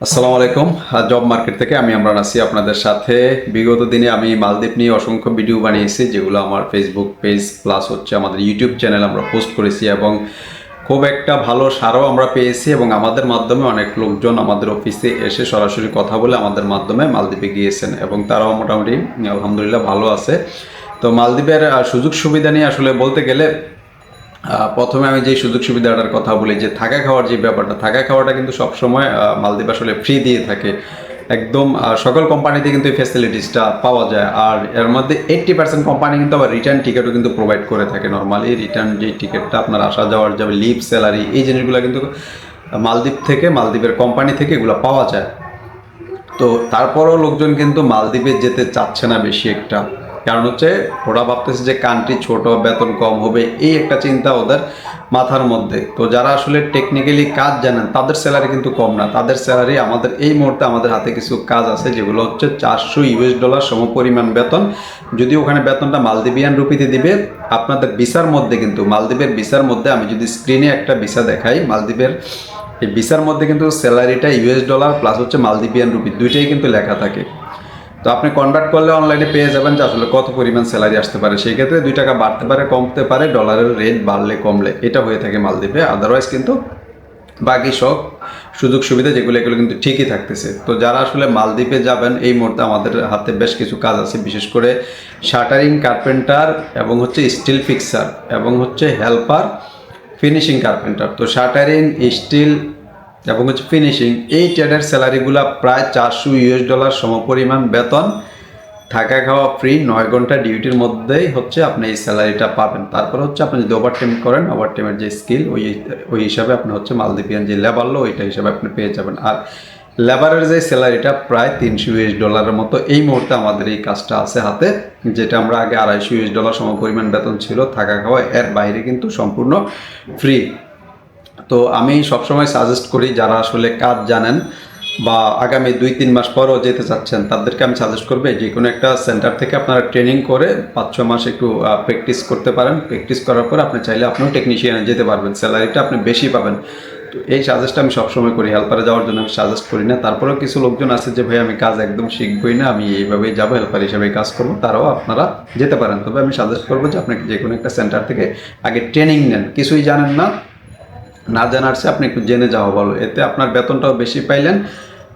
আসসালামু আলাইকুম। Job market থেকে আমি ইমরান আছি আপনাদের সাথে। বিগত দিনে আমি মালদ্বীপ নিয়ে অসংখ্য ভিডিও বানিয়েছি, যেগুলো আমার ফেসবুক পেজ প্লাস হচ্ছে আমাদের ইউটিউব চ্যানেল আমরা পোস্ট করেছি এবং খুব একটা ভালো সাড়াও আমরা পেয়েছি এবং আমাদের মাধ্যমে অনেক লোকজন আমাদের অফিসে এসে সরাসরি কথা বলে আমাদের মাধ্যমে মালদ্বীপে গিয়েছেন এবং তারাও মোটামুটি আলহামদুলিল্লাহ ভালো আছে। তো মালদ্বীপের সুযোগ সুবিধা নিয়ে আসলে বলতে গেলে প্রথমে আমি যে সুযোগ সুবিধাটার কথা বলি, যে থাকা খাওয়ার যে ব্যাপারটা, থাকা খাওয়াটা কিন্তু সবসময় মালদ্বীপ আসলে ফ্রি দিয়ে থাকে একদম। সকল কোম্পানিতে কিন্তু এই ফ্যাসিলিটিসটা পাওয়া যায়, আর এর মধ্যে 80% কোম্পানি কিন্তু আবার রিটার্ন টিকিটও কিন্তু প্রোভাইড করে থাকে। নর্মালি রিটার্ন যে টিকিটটা আপনার আসা যাওয়ার যাবে, লিভ, স্যালারি, এই জিনিসগুলো কিন্তু মালদ্বীপ থেকে, মালদ্বীপের কোম্পানি থেকে এগুলো পাওয়া যায়। তো তারপরও লোকজন কিন্তু মালদ্বীপে যেতে চাচ্ছে না বেশি একটা, কারণ হচ্ছে ওরা ভাবতেছে যে কান্ট্রি ছোট, বেতন কম হবে, এই একটা চিন্তা ওদের মাথার মধ্যে। তো যারা আসলে টেকনিক্যালি কাজ জানেন তাদের স্যালারি কিন্তু কম না। তাদের স্যালারি আমাদের এই মুহূর্তে আমাদের হাতে কিছু কাজ আছে যেগুলো হচ্ছে $400 সমপরিমাণ বেতন। যদি ওখানে বেতনটা মালদ্বীপিয়ান রুপিতে দিবে, আপনাদের ভিসার মধ্যে কিন্তু, মালদ্বীপের ভিসার মধ্যে আমি যদি স্ক্রিনে একটা ভিসা দেখাই, মালদ্বীপের এই ভিসার মধ্যে কিন্তু স্যালারিটা $US প্লাস হচ্ছে মালদ্বীপিয়ান রুপি, দুইটাই কিন্তু লেখা থাকে। তো আপনি কনভার্ট করলে অনলাইনে পেয়ে যাবেন যে আসলে কত পরিমাণ স্যালারি আসতে পারে। সেই ক্ষেত্রে $2 বাড়তে পারে, কমতে পারে, ডলারের রেট বাড়লে কমলে, এটা হয়ে থাকে মালদ্বীপে। আদারওয়াইজ কিন্তু বাকি সব সুযোগ সুবিধা যেগুলো, এগুলো কিন্তু ঠিকই থাকতেছে। তো যারা আসলে মালদ্বীপে যাবেন, এই মুহূর্তে আমাদের হাতে বেশ কিছু কাজ আছে, বিশেষ করে শাটারিং, কার্পেন্টার এবং হচ্ছে স্টিল ফিক্সার এবং হচ্ছে হেল্পার, ফিনিশিং কার্পেন্টার। তো শাটারিং, স্টিল এবং হচ্ছে ফিনিশিং, এই ট্রেডের স্যালারিগুলো প্রায় $400 সমপরিমাণ বেতন, থাকা খাওয়া ফ্রি, 9 ঘন্টা ডিউটির মধ্যেই হচ্ছে আপনি এই স্যালারিটা পাবেন। তারপর হচ্ছে আপনি যদি ওভারটাইম করেন, ওভারটাইমের যে স্কিল, ওই হিসাবে আপনি হচ্ছে মালদ্বীপিয়ান যে লেবার লো, ওইটা হিসাবে আপনি পেয়ে যাবেন। আর লেবারের যে স্যালারিটা প্রায় $300 মতো এই মুহূর্তে আমাদের এই কাজটা আছে হাতে, যেটা আমরা আগে $250 সমপরিমাণ বেতন ছিল, থাকা খাওয়া এর বাইরে কিন্তু সম্পূর্ণ ফ্রি। তো আমি সবসময় সাজেস্ট করি, যারা আসলে কাজ জানেন বা আগামী 2-3 মাস পরও যেতে চাচ্ছেন, তাদেরকে আমি সাজেস্ট করবো যে কোনো একটা সেন্টার থেকে আপনারা ট্রেনিং করে 5-6 মাস একটু প্র্যাকটিস করতে পারেন। প্র্যাকটিস করার পর আপনি চাইলে আপনিও টেকনিশিয়ানে যেতে পারবেন, স্যালারিটা আপনি বেশি পাবেন। তো এই সাজেস্টটা আমি সবসময় করি, হেল্পারে যাওয়ার জন্য আমি সাজেস্ট করি না। তারপরেও কিছু লোকজন আছে যে ভাই আমি কাজ একদম শিখবই না, আমি এইভাবেই যাবো, হেল্পার হিসেবে কাজ করবো, তারাও আপনারা যেতে পারেন। তবে আমি সাজেস্ট করবো যে আপনি যে কোনো একটা সেন্টার থেকে আগে ট্রেনিং নেন। কিছুই জানেন না, না জানার চেয়ে আপনি একটু জেনে যাওয়া ভালো। এতে আপনার বেতনটাও বেশি পাইলেন,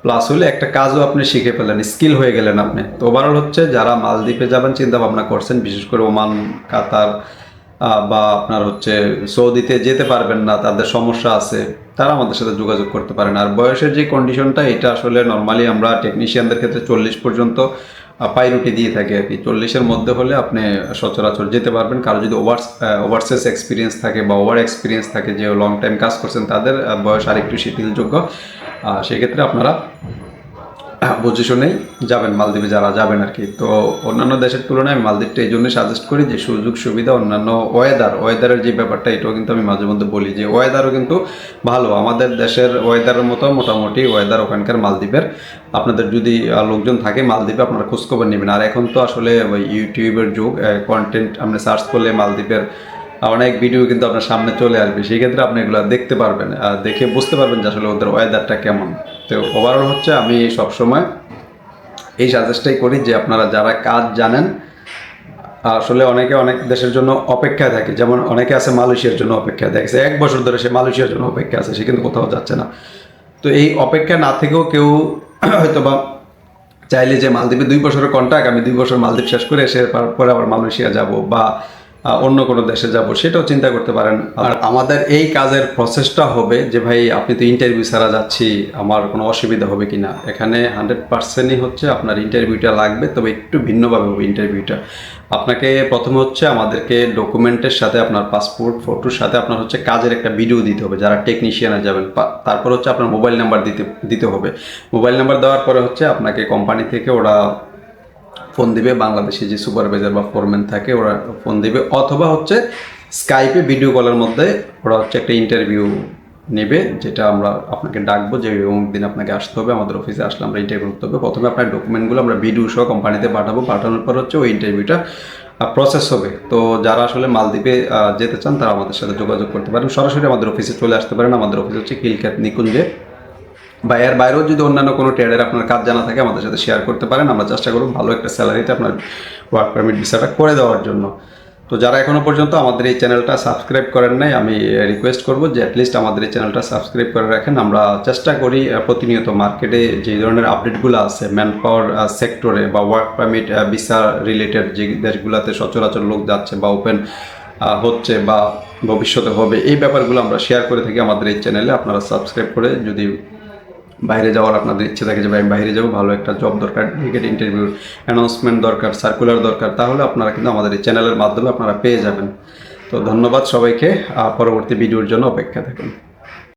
প্লাস হলে একটা কাজও আপনি শিখে ফেলেন, স্কিল হয়ে গেলেন আপনি। তো ওভারঅল হচ্ছে যারা মালদ্বীপে যাবেন চিন্তা ভাবনা করছেন, বিশেষ করে ওমান, কাতার বা আপনার হচ্ছে সৌদিতে যেতে পারবেন না, তাদের সমস্যা আছে, তারা আমাদের সাথে যোগাযোগ করতে পারেন। আর বয়সের যে কন্ডিশনটা, এটা আসলে নর্মালি আমরা টেকনিশিয়ানদের ক্ষেত্রে 40 পর্যন্ত প্রায়োরিটি দিয়ে থাকি আর কি। 40-এর মধ্যে হলে আপনি সচরাচর যেতে পারবেন। কারো যদি ওভারসেস এক্সপিরিয়েন্স থাকে বা ওভার এক্সপিরিয়েন্স থাকে, যে লং টাইম কাজ করছেন, তাদের বয়স আর একটু শিথিলযোগ্য, সেক্ষেত্রে আপনারা বুঝে শুনেই যাবেন মালদ্বীপে, যারা যাবেন আর কি। তো অন্যান্য দেশের তুলনায় আমি মালদ্বীপটা এই জন্যই সাজেস্ট করি যে সুযোগ সুবিধা, অন্যান্য ওয়েদারের যে ব্যাপারটা, এটাও কিন্তু আমি মাঝে মধ্যে বলি যে ওয়েদারও কিন্তু ভালো। আমাদের দেশের ওয়েদারের মতো মোটামুটি ওয়েদার ওখানকার মালদ্বীপের। আপনাদের যদি লোকজন থাকে মালদ্বীপে, আপনারা খোঁজখবর নেবেন। আর এখন তো আসলে ওই ইউটিউবের যুগ, কন্টেন্ট আপনি সার্চ করলে মালদ্বীপের অনেক ভিডিও কিন্তু আপনার সামনে চলে আসবে। সেই ক্ষেত্রে আপনি এগুলো দেখতে পারবেন, দেখে বুঝতে পারবেন যে আসলে ওদের ওয়েদারটা কেমন। তো ওভারঅল হচ্ছে আমি সবসময় এই সাজেস্টটাই করি যে আপনারা যারা কাজ জানেন, আসলে অনেকে অনেক দেশের জন্য অপেক্ষায় থাকে। যেমন অনেকে আছে মালয়েশিয়ার জন্য অপেক্ষায়, দেখছে 1 বছর ধরে সে মালয়েশিয়ার জন্য অপেক্ষা আছে, সে কিন্তু কোথাও যাচ্ছে না। তো এই অপেক্ষা না থেকেও কেউ হয়তো বা চাইলে যে মালদ্বীপে 2 বছরের কন্ট্রাক্ট, আমি 2 বছর মালদ্বীপ শেষ করে এসে পরে আবার মালয়েশিয়া যাব বা অন্য কোনো দেশে যাব, সেটাও চিন্তা করতে পারেন। আর আমাদের এই কাজের প্রসেসটা হবে যে ভাই আপনি তো ইন্টারভিউ ছাড়া যাচ্ছি, আমার কোনো অসুবিধা হবে কি না। এখানে 100%ই হচ্ছে আপনার ইন্টারভিউটা লাগবে, তবে একটু ভিন্নভাবে হবে ইন্টারভিউটা। আপনাকে প্রথমে হচ্ছে আমাদেরকে ডকুমেন্টের সাথে, আপনার পাসপোর্ট ফটোর সাথে আপনার হচ্ছে কাজের একটা ভিডিও দিতে হবে যারা টেকনিশিয়ানে যাবেন। তারপর হচ্ছে আপনার মোবাইল নাম্বার দিতে হবে। মোবাইল নাম্বার দেওয়ার পরে হচ্ছে আপনাকে কোম্পানি থেকে ওরা ফোন দিবে, বাংলাদেশে যে সুপারভাইজার বা ফোরম্যান থাকে ওরা ফোন দিবে, অথবা হচ্ছে স্কাইপে ভিডিও কলের মধ্যে ওরা হচ্ছে একটা ইন্টারভিউ নেবে, যেটা আমরা আপনাকে ডাকবো যে অমুক দিন আপনাকে আসতে হবে, আমাদের অফিসে আসলে আমরা ইন্টারভিউ করতে হবে। প্রথমে আপনার ডকুমেন্টগুলো আমরা ভিডিও সহ কোম্পানিতে পাঠাবো, পাঠানোর পর হচ্ছে ওই ইন্টারভিউটা প্রসেস হবে। তো যারা আসলে মালদ্বীপে যেতে চান তারা আমাদের সাথে যোগাযোগ করতে পারেন, সরাসরি আমাদের অফিসে চলে আসতে পারেন। আমাদের অফিস হচ্ছে খিলক্ষেত নিকুঞ্জে, বা এর বাইরেও যদি অন্যান্য কোনো ট্রেডের আপনার কাজ জানা থাকে আমাদের সাথে শেয়ার করতে পারেন। আমরা চেষ্টা করব ভালো একটা স্যালারিতে আপনার ওয়ার্ক পারমিট ভিসাটা করে দেওয়ার জন্য। তো যারা এখনও পর্যন্ত আমাদের এই চ্যানেলটা সাবস্ক্রাইব করেন নাই, আমি রিকোয়েস্ট করব যে অ্যাটলিস্ট আমাদের এই চ্যানেলটা সাবস্ক্রাইব করে রাখেন। আমরা চেষ্টা করি প্রতিনিয়ত মার্কেটে যে ধরনের আপডেটগুলো আছে ম্যান পাওয়ার সেক্টরে বা ওয়ার্ক পারমিট ভিসা রিলেটেড যে দেশগুলোতে সচরাচর লোক যাচ্ছে বা ওপেন হচ্ছে বা ভবিষ্যতে হবে, এই ব্যাপারগুলো আমরা শেয়ার করে থাকি আমাদের এই চ্যানেলে। আপনারা সাবস্ক্রাইব করে যদি বাইরে যাওয়ার আপনাদের ইচ্ছে থাকে যে আমি বাইরে যাবো, ভালো একটা জব দরকার, ক্রিকেট ইন্টারভিউর অ্যানাউন্সমেন্ট দরকার, সার্কুলার দরকার, তাহলে আপনারা কিন্তু আমাদের এই চ্যানেলের মাধ্যমে আপনারা পেয়ে যাবেন। তো ধন্যবাদ সবাইকে, পরবর্তী ভিডিওর জন্য অপেক্ষা থাকুন।